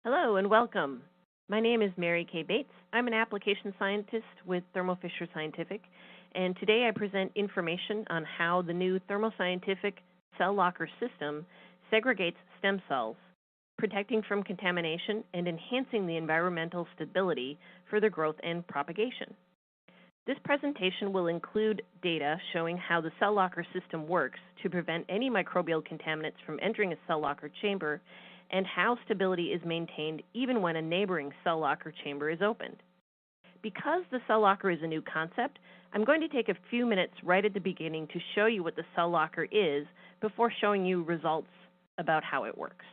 Hello and welcome. My name is Mary Kay Bates. I'm an application scientist with Thermo Fisher Scientific, and today I present information on how the new Thermo Scientific cell locker system segregates stem cells, protecting from contamination and enhancing the environmental stability for their growth and propagation. This presentation will include data showing how the cell locker system works to prevent any microbial contaminants from entering a cell locker chamber and how stability is maintained even when a neighboring cell locker chamber is opened. Because the cell locker is a new concept, I'm going to take a few minutes right at the beginning to show you what the cell locker is before showing you results about how it works.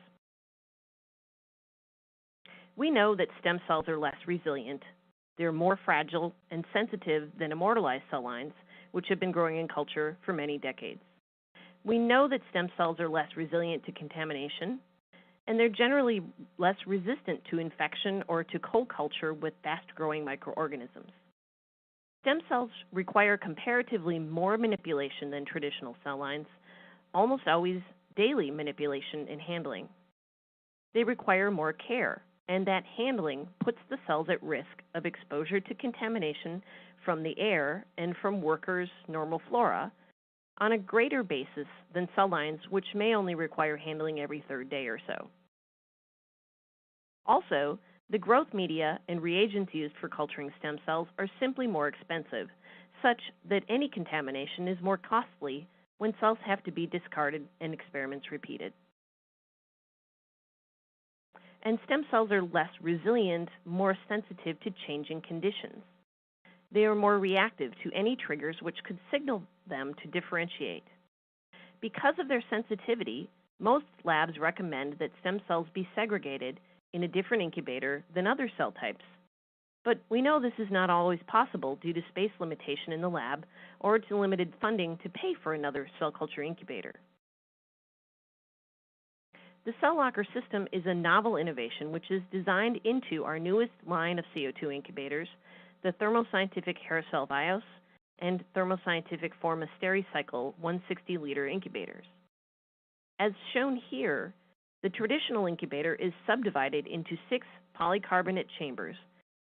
We know that stem cells are less resilient. They're more fragile and sensitive than immortalized cell lines, which have been growing in culture for many decades. We know that stem cells are less resilient to contamination, and they're generally less resistant to infection or to co-culture with fast-growing microorganisms. Stem cells require comparatively more manipulation than traditional cell lines, almost always daily manipulation and handling. They require more care, and that handling puts the cells at risk of exposure to contamination from the air and from workers' normal flora on a greater basis than cell lines, which may only require handling every third day or so. Also, the growth media and reagents used for culturing stem cells are simply more expensive, such that any contamination is more costly when cells have to be discarded and experiments repeated. And stem cells are less resilient, more sensitive to changing conditions. They are more reactive to any triggers which could signal them to differentiate. Because of their sensitivity, most labs recommend that stem cells be segregated in a different incubator than other cell types. But we know this is not always possible due to space limitation in the lab or to limited funding to pay for another cell culture incubator. The cell locker system is a novel innovation which is designed into our newest line of CO2 incubators, the Thermo Scientific Aerocell Vios and Thermo Scientific Forma Stericycle 160-liter incubators. As shown here, the traditional incubator is subdivided into 6 polycarbonate chambers,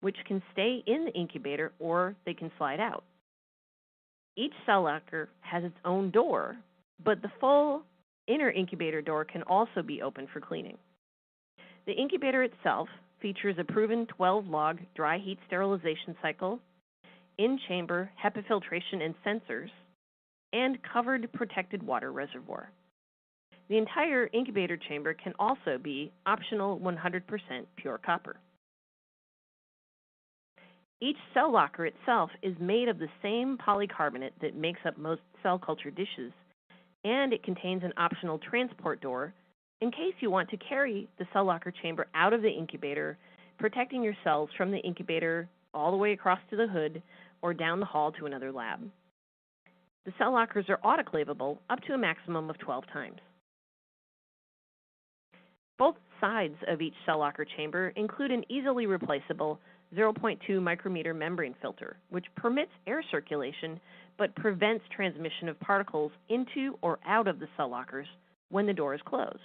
which can stay in the incubator or they can slide out. Each cell locker has its own door, but the full inner incubator door can also be open for cleaning. The incubator itself features a proven 12-log dry heat sterilization cycle, in-chamber HEPA filtration and sensors, and covered protected water reservoir. The entire incubator chamber can also be optional 100% pure copper. Each cell locker itself is made of the same polycarbonate that makes up most cell culture dishes, and it contains an optional transport door in case you want to carry the cell locker chamber out of the incubator, protecting your cells from the incubator all the way across to the hood or down the hall to another lab. The cell lockers are autoclavable up to a maximum of 12 times. Both sides of each cell locker chamber include an easily replaceable 0.2 micrometer membrane filter, which permits air circulation but prevents transmission of particles into or out of the cell lockers when the door is closed.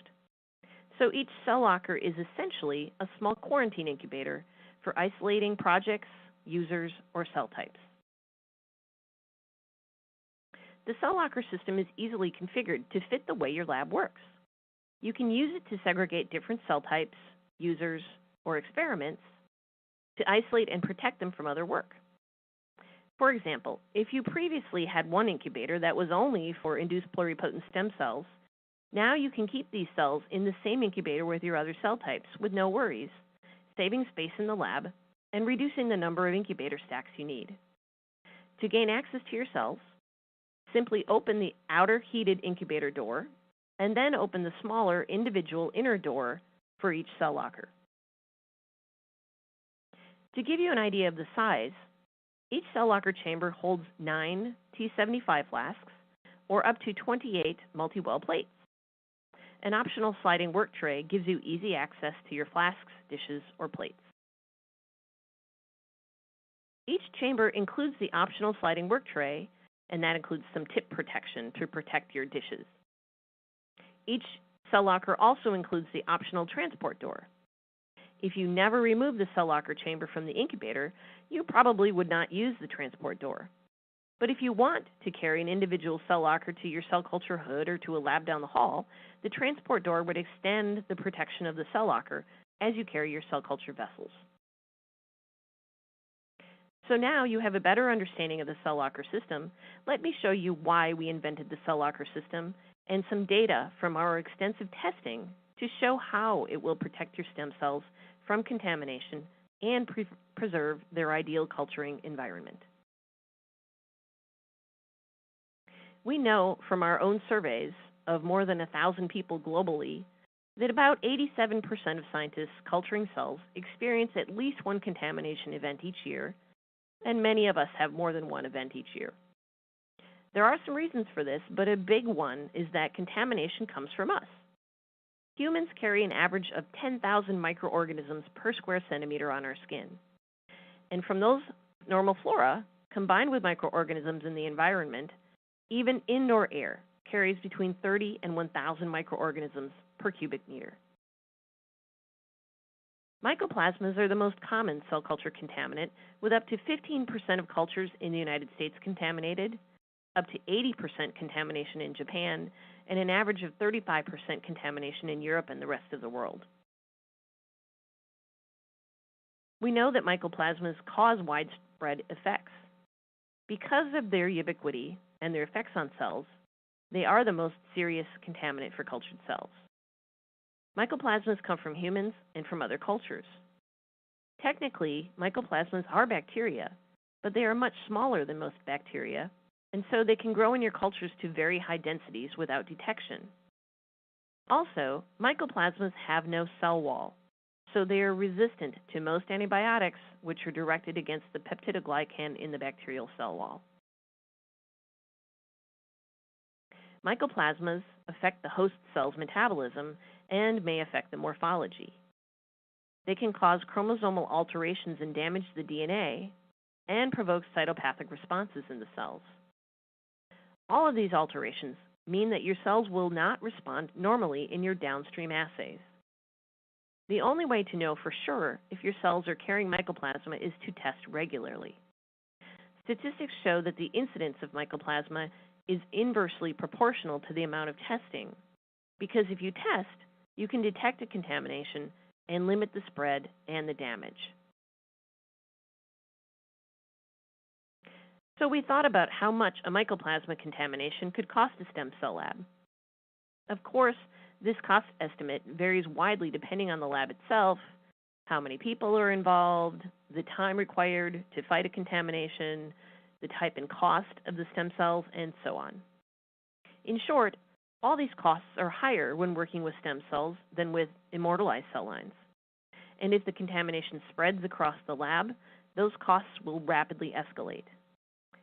So each cell locker is essentially a small quarantine incubator for isolating projects, users, or cell types. The cell locker system is easily configured to fit the way your lab works. You can use it to segregate different cell types, users, or experiments to isolate and protect them from other work. For example, if you previously had one incubator that was only for induced pluripotent stem cells, now you can keep these cells in the same incubator with your other cell types with no worries, saving space in the lab and reducing the number of incubator stacks you need. To gain access to your cells, simply open the outer heated incubator door and then open the smaller individual inner door for each cell locker. To give you an idea of the size, each cell locker chamber holds 9 T75 flasks or up to 28 multi-well plates. An optional sliding work tray gives you easy access to your flasks, dishes, or plates. Each chamber includes the optional sliding work tray, and that includes some tip protection to protect your dishes. Each cell locker also includes the optional transport door. If you never removed the cell locker chamber from the incubator, you probably would not use the transport door. But if you want to carry an individual cell locker to your cell culture hood or to a lab down the hall, the transport door would extend the protection of the cell locker as you carry your cell culture vessels. So now you have a better understanding of the cell locker system. Let me show you why we invented the cell locker system and some data from our extensive testing to show how it will protect your stem cells from contamination and preserve their ideal culturing environment. We know from our own surveys of more than 1,000 people globally that about 87% of scientists culturing cells experience at least one contamination event each year, and many of us have more than one event each year. There are some reasons for this, but a big one is that contamination comes from us. Humans carry an average of 10,000 microorganisms per square centimeter on our skin. And from those normal flora, combined with microorganisms in the environment, even indoor air carries between 30 and 1,000 microorganisms per cubic meter. Mycoplasmas are the most common cell culture contaminant, with up to 15% of cultures in the United States contaminated, up to 80% contamination in Japan, and an average of 35% contamination in Europe and the rest of the world. We know that mycoplasmas cause widespread effects. Because of their ubiquity and their effects on cells, they are the most serious contaminant for cultured cells. Mycoplasmas come from humans and from other cultures. Technically, mycoplasmas are bacteria, but they are much smaller than most bacteria, and so they can grow in your cultures to very high densities without detection. Also, mycoplasmas have no cell wall, so they are resistant to most antibiotics, which are directed against the peptidoglycan in the bacterial cell wall. Mycoplasmas affect the host cell's metabolism and may affect the morphology. They can cause chromosomal alterations and damage the DNA and provoke cytopathic responses in the cells. All of these alterations mean that your cells will not respond normally in your downstream assays. The only way to know for sure if your cells are carrying mycoplasma is to test regularly. Statistics show that the incidence of mycoplasma is inversely proportional to the amount of testing, because if you test, you can detect a contamination and limit the spread and the damage. So we thought about how much a mycoplasma contamination could cost a stem cell lab. Of course, this cost estimate varies widely depending on the lab itself, how many people are involved, the time required to fight a contamination, the type and cost of the stem cells, and so on. In short, all these costs are higher when working with stem cells than with immortalized cell lines. And if the contamination spreads across the lab, those costs will rapidly escalate.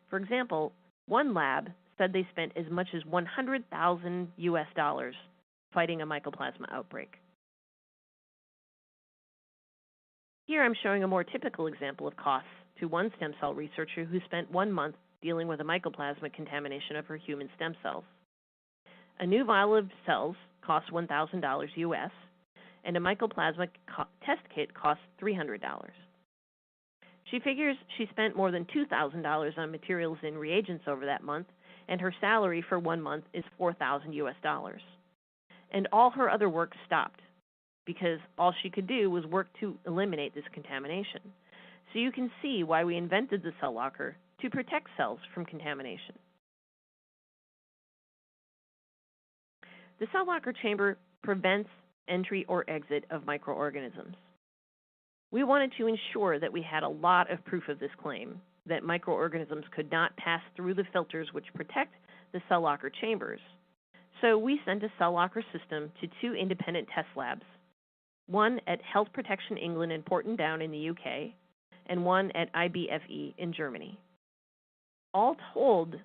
For example, one lab said they spent as much as $100,000 US fighting a mycoplasma outbreak. Here I'm showing a more typical example of costs to one stem cell researcher who spent 1 month dealing with a mycoplasma contamination of her human stem cells. A new vial of cells costs $1,000 US, and a mycoplasma test kit costs $300. She figures she spent more than $2,000 on materials and reagents over that month, and her salary for 1 month is $4,000 US. And all her other work stopped because all she could do was work to eliminate this contamination. So you can see why we invented the cell locker, to protect cells from contamination. The cell locker chamber prevents entry or exit of microorganisms. We wanted to ensure that we had a lot of proof of this claim, that microorganisms could not pass through the filters which protect the cell locker chambers. So we sent a cell locker system to 2 independent test labs, one at Health Protection England in Porton Down in the UK, and one at IBFE in Germany. All told,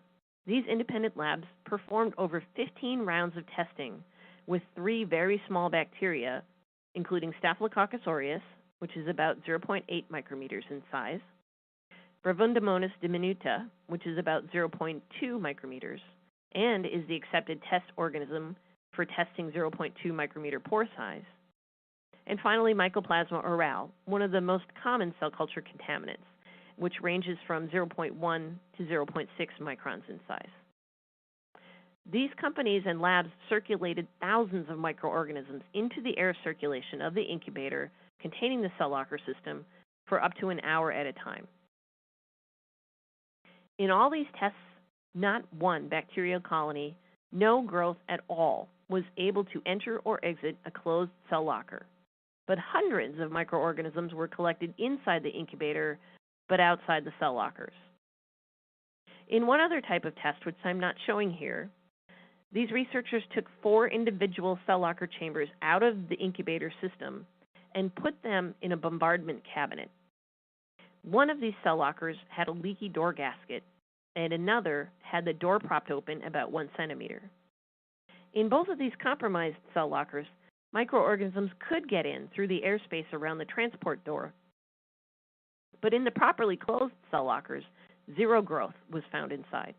these independent labs performed over 15 rounds of testing with 3 very small bacteria, including Staphylococcus aureus, which is about 0.8 micrometers in size, Bravundamonas diminuta, which is about 0.2 micrometers, and is the accepted test organism for testing 0.2 micrometer pore size, And finally, Mycoplasma orale, one of the most common cell culture contaminants, which ranges from 0.1 to 0.6 microns in size. These companies and labs circulated thousands of microorganisms into the air circulation of the incubator containing the cell locker system for up to an hour at a time. In all these tests, not one bacterial colony, no growth at all, was able to enter or exit a closed cell locker. But hundreds of microorganisms were collected inside the incubator, but outside the cell lockers. In one other type of test, which I'm not showing here, these researchers took 4 individual cell locker chambers out of the incubator system and put them in a bombardment cabinet. One of these cell lockers had a leaky door gasket, and another had the door propped open about 1 centimeter. In both of these compromised cell lockers, microorganisms could get in through the airspace around the transport door, but in the properly closed cell lockers, 0 growth was found inside.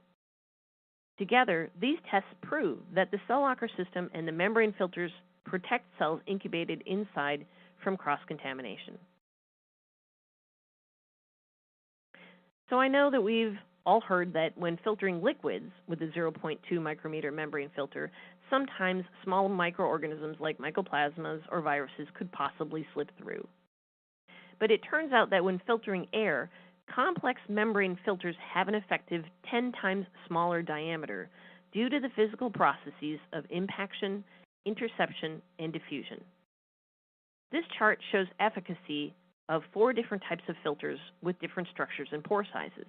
Together, these tests prove that the cell locker system and the membrane filters protect cells incubated inside from cross-contamination. So I know that we've all heard that when filtering liquids with a 0.2 micrometer membrane filter, sometimes small microorganisms like mycoplasmas or viruses could possibly slip through. But it turns out that when filtering air, complex membrane filters have an effective 10 times smaller diameter due to the physical processes of impaction, interception, and diffusion. This chart shows efficacy of 4 different types of filters with different structures and pore sizes.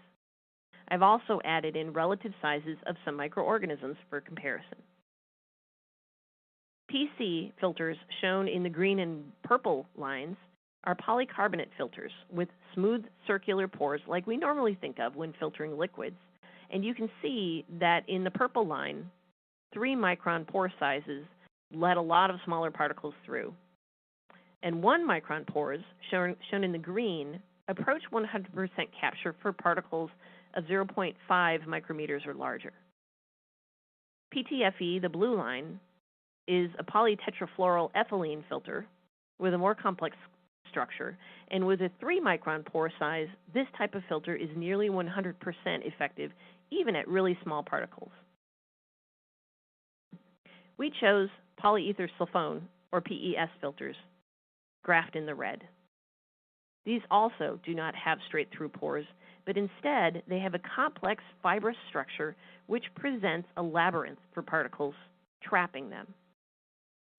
I've also added in relative sizes of some microorganisms for comparison. PC filters, shown in the green and purple lines, are polycarbonate filters with smooth circular pores like we normally think of when filtering liquids. And you can see that in the purple line, 3 micron pore sizes let a lot of smaller particles through. And 1 micron pores, shown in the green, approach 100% capture for particles of 0.5 micrometers or larger. PTFE, the blue line, is a polytetrafluoroethylene filter with a more complex structure, and with a 3 micron pore size, this type of filter is nearly 100% effective, even at really small particles. We chose polyether sulfone, or PES filters, graphed in the red. These also do not have straight-through pores, but instead they have a complex fibrous structure which presents a labyrinth for particles, trapping them.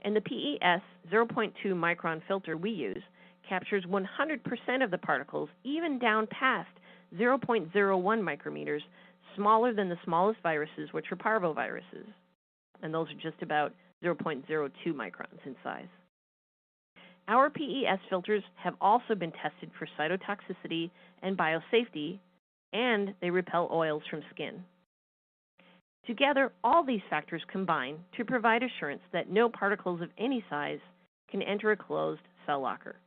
And the PES 0.2 micron filter we use captures 100% of the particles, even down past 0.01 micrometers, smaller than the smallest viruses, which are parvoviruses. And those are just about 0.02 microns in size. Our PES filters have also been tested for cytotoxicity and biosafety, and they repel oils from skin. Together, all these factors combine to provide assurance that no particles of any size can enter a closed cell locker.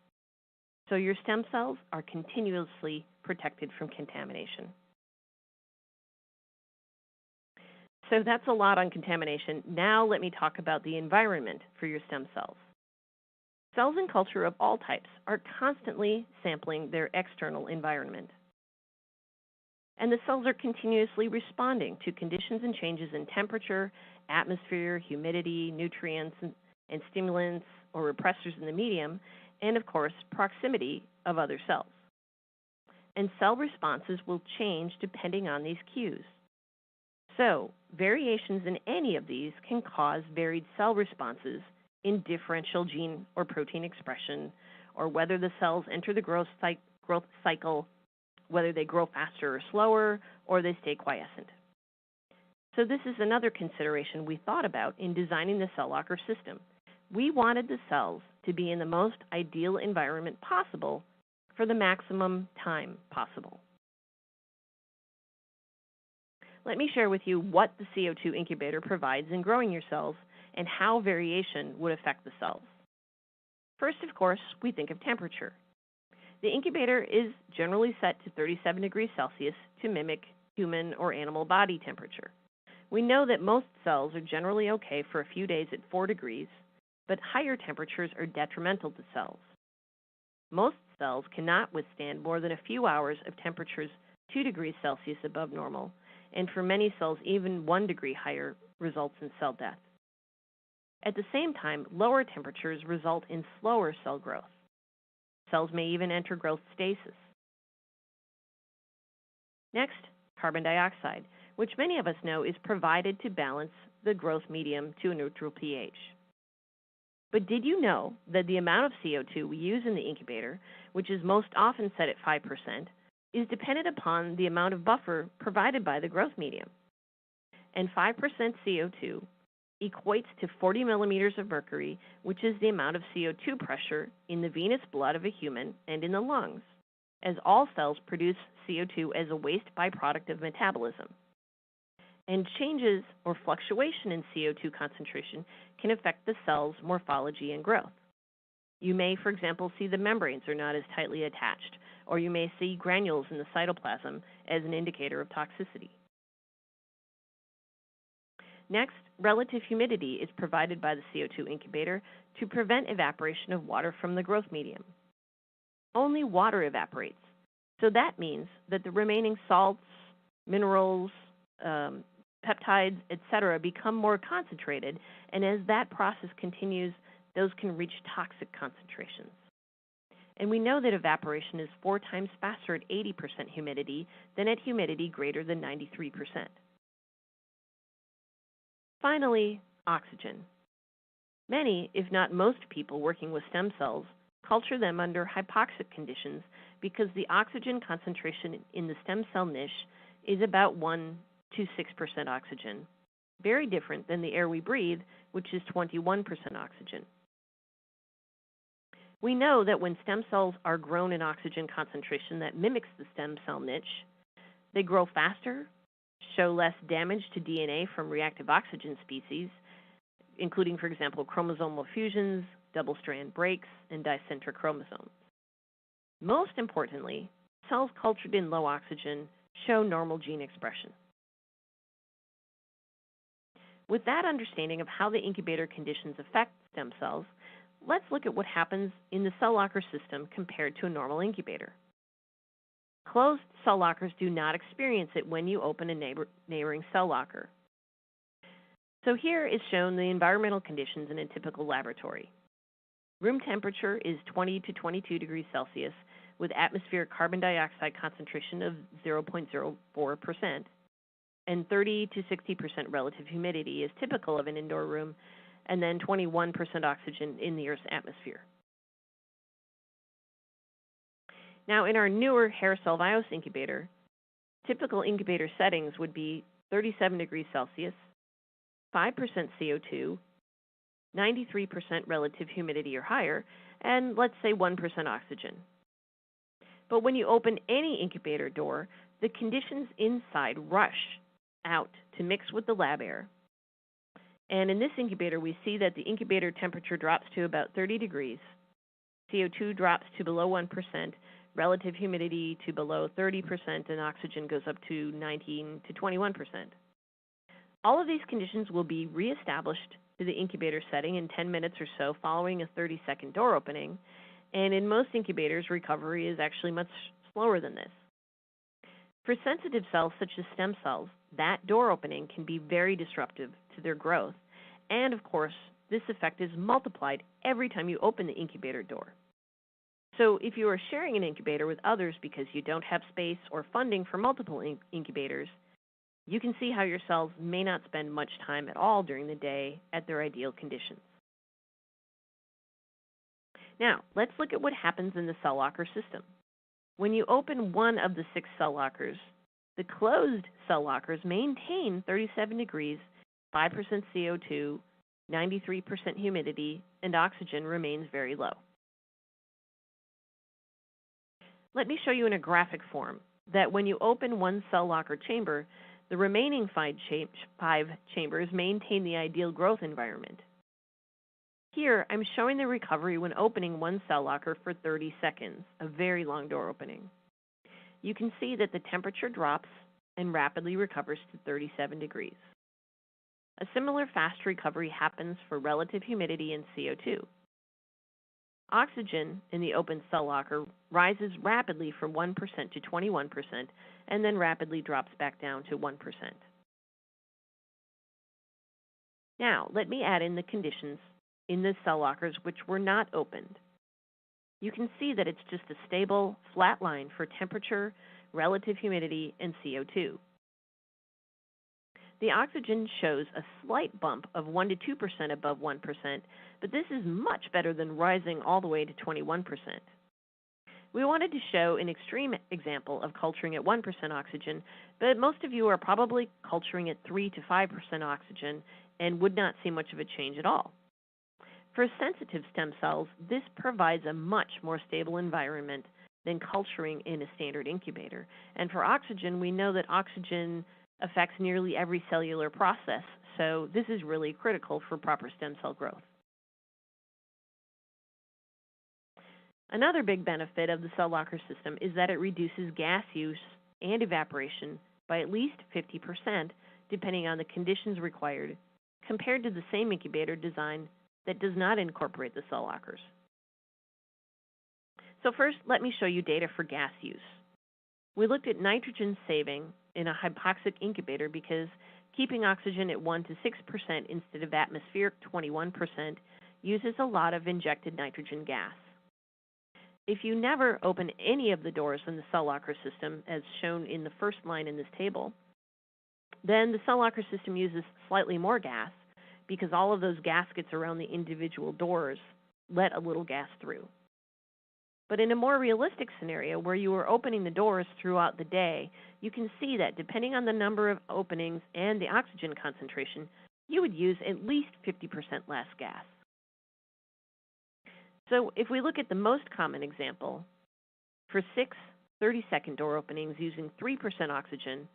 So your stem cells are continuously protected from contamination. So that's a lot on contamination. Now let me talk about the environment for your stem cells. Cells in culture of all types are constantly sampling their external environment. And the cells are continuously responding to conditions and changes in temperature, atmosphere, humidity, nutrients, and stimulants or repressors in the medium, and of course, proximity of other cells. And cell responses will change depending on these cues. So, variations in any of these can cause varied cell responses in differential gene or protein expression, or whether the cells enter the growth cycle, whether they grow faster or slower, or they stay quiescent. So this is another consideration we thought about in designing the cell locker system. We wanted the cells to be in the most ideal environment possible for the maximum time possible. Let me share with you what the CO2 incubator provides in growing your cells and how variation would affect the cells. First, of course, we think of temperature. The incubator is generally set to 37 degrees Celsius to mimic human or animal body temperature. We know that most cells are generally okay for a few days at 4 degrees, but higher temperatures are detrimental to cells. Most cells cannot withstand more than a few hours of temperatures 2 degrees Celsius above normal, and for many cells, even 1 degree higher results in cell death. At the same time, lower temperatures result in slower cell growth. Cells may even enter growth stasis. Next, carbon dioxide, which many of us know is provided to balance the growth medium to a neutral pH. But did you know that the amount of CO2 we use in the incubator, which is most often set at 5%, is dependent upon the amount of buffer provided by the growth medium? And 5% CO2 equates to 40 millimeters of mercury, which is the amount of CO2 pressure in the venous blood of a human and in the lungs, as all cells produce CO2 as a waste byproduct of metabolism. And changes or fluctuation in CO2 concentration can affect the cell's morphology and growth. You may, for example, see the membranes are not as tightly attached, or you may see granules in the cytoplasm as an indicator of toxicity. Next, relative humidity is provided by the CO2 incubator to prevent evaporation of water from the growth medium. Only water evaporates, so that means that the remaining salts, minerals, peptides, etc., become more concentrated, and as that process continues, those can reach toxic concentrations. And we know that evaporation is 4 times faster at 80% humidity than at humidity greater than 93%. Finally, oxygen. Many, if not most people working with stem cells, culture them under hypoxic conditions because the oxygen concentration in the stem cell niche is about 1 to 6% oxygen, very different than the air we breathe, which is 21% oxygen. We know that when stem cells are grown in oxygen concentration that mimics the stem cell niche, they grow faster, show less damage to DNA from reactive oxygen species, including, for example, chromosomal fusions, double-strand breaks, and dicentric chromosomes. Most importantly, cells cultured in low oxygen show normal gene expression. With that understanding of how the incubator conditions affect stem cells, let's look at what happens in the cell locker system compared to a normal incubator. Closed cell lockers do not experience it when you open a neighboring cell locker. So here is shown the environmental conditions in a typical laboratory. Room temperature is 20 to 22 degrees Celsius with atmospheric carbon dioxide concentration of 0.04%, and 30 to 60% relative humidity is typical of an indoor room, and then 21% oxygen in the Earth's atmosphere. Now, in our newer hair cell Vios incubator, typical incubator settings would be 37 degrees Celsius, 5% CO2, 93% relative humidity or higher, and let's say 1% oxygen. But when you open any incubator door, the conditions inside rush out to mix with the lab air. And in this incubator, we see that the incubator temperature drops to about 30 degrees, CO2 drops to below 1%, relative humidity to below 30%, and oxygen goes up to 19 to 21%. All of these conditions will be reestablished to the incubator setting in 10 minutes or so following a 30-second door opening, and in most incubators, recovery is actually much slower than this. For sensitive cells such as stem cells, that door opening can be very disruptive to their growth, and of course, this effect is multiplied every time you open the incubator door. So if you are sharing an incubator with others because you don't have space or funding for multiple incubators, you can see how your cells may not spend much time at all during the day at their ideal conditions. Now, let's look at what happens in the cell locker system. When you open one of the 6 cell lockers, the closed cell lockers maintain 37 degrees, 5% CO2, 93% humidity, and oxygen remains very low. Let me show you in a graphic form that when you open one cell locker chamber, the remaining 5 chambers maintain the ideal growth environment. Here, I'm showing the recovery when opening one cell locker for 30 seconds, a very long door opening. You can see that the temperature drops and rapidly recovers to 37 degrees. A similar fast recovery happens for relative humidity and CO2. Oxygen in the open cell locker rises rapidly from 1% to 21% and then rapidly drops back down to 1%. Now, let me add in the conditions in the cell lockers which were not opened. You can see that it's just a stable, flat line for temperature, relative humidity, and CO2. The oxygen shows a slight bump of 1 to 2% above 1%, but this is much better than rising all the way to 21%. We wanted to show an extreme example of culturing at 1% oxygen, but most of you are probably culturing at 3 to 5% oxygen and would not see much of a change at all. For sensitive stem cells, this provides a much more stable environment than culturing in a standard incubator. And for oxygen, we know that oxygen affects nearly every cellular process, so this is really critical for proper stem cell growth. Another big benefit of the cell locker system is that it reduces gas use and evaporation by at least 50%, depending on the conditions required, compared to the same incubator design that does not incorporate the cell lockers. So first, let me show you data for gas use. We looked at nitrogen saving in a hypoxic incubator because keeping oxygen at 1 to 6% instead of atmospheric 21% uses a lot of injected nitrogen gas. If you never open any of the doors in the cell locker system, as shown in the first line in this table, then the cell locker system uses slightly more gas because all of those gaskets around the individual doors let a little gas through. But in a more realistic scenario where you are opening the doors throughout the day, you can see that depending on the number of openings and the oxygen concentration, you would use at least 50% less gas. So if we look at the most common example, for 6 30-second door openings using 3% oxygen,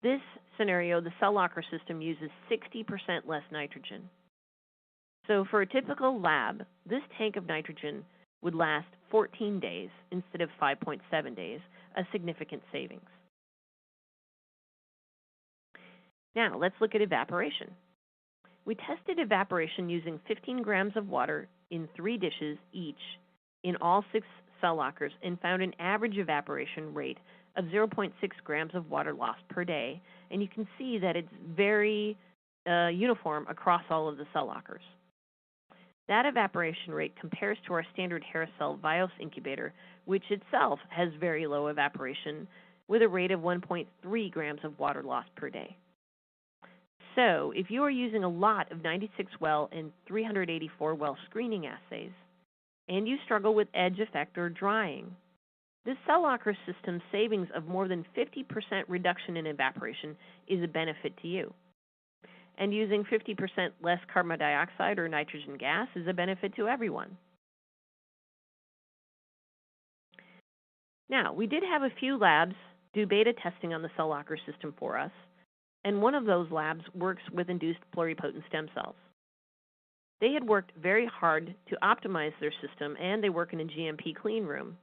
this scenario, the cell locker system uses 60% less nitrogen. So for a typical lab, this tank of nitrogen would last 14 days instead of 5.7 days, a significant savings. Now, let's look at evaporation. We tested evaporation using 15 grams of water in 3 dishes each in all 6 cell lockers and found an average evaporation rate of 0.6 grams of water lost per day, and you can see that it's very uniform across all of the cell lockers. That evaporation rate compares to our standard hair cell Vios incubator, which itself has very low evaporation with a rate of 1.3 grams of water lost per day. So, if you are using a lot of 96 well and 384 well screening assays, and you struggle with edge effect or drying, this cell locker system savings of more than 50% reduction in evaporation is a benefit to you. And using 50% less carbon dioxide or nitrogen gas is a benefit to everyone. Now, we did have a few labs do beta testing on the cell locker system for us, and one of those labs works with induced pluripotent stem cells. They had worked very hard to optimize their system, and they work in a GMP clean room,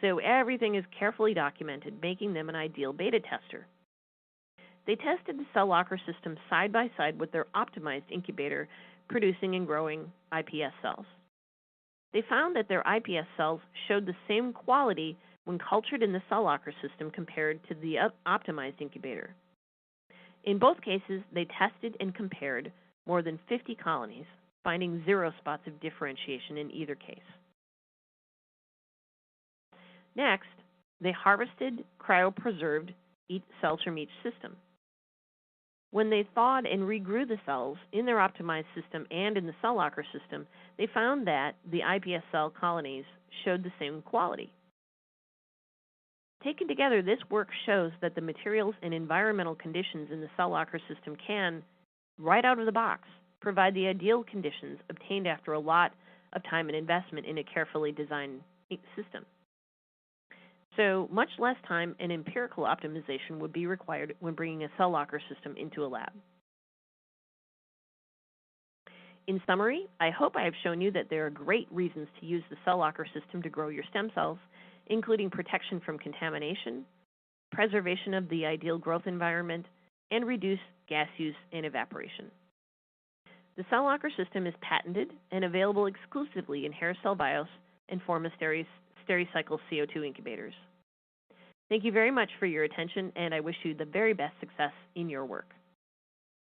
so everything is carefully documented, making them an ideal beta tester. They tested the cell locker system side by side with their optimized incubator, producing and growing iPS cells. They found that their iPS cells showed the same quality when cultured in the cell locker system compared to the optimized incubator. In both cases, they tested and compared more than 50 colonies, finding 0 spots of differentiation in either case. Next, they harvested cryopreserved cells from each system. When they thawed and regrew the cells in their optimized system and in the cell locker system, they found that the iPS cell colonies showed the same quality. Taken together, this work shows that the materials and environmental conditions in the cell locker system can, right out of the box, provide the ideal conditions obtained after a lot of time and investment in a carefully designed system. So much less time and empirical optimization would be required when bringing a cell locker system into a lab. In summary, I hope I have shown you that there are great reasons to use the cell locker system to grow your stem cells, including protection from contamination, preservation of the ideal growth environment, and reduce gas use and evaporation. The cell locker system is patented and available exclusively in HairCell BIOS and Forma Stericycle CO2 incubators. Thank you very much for your attention, and I wish you the very best success in your work.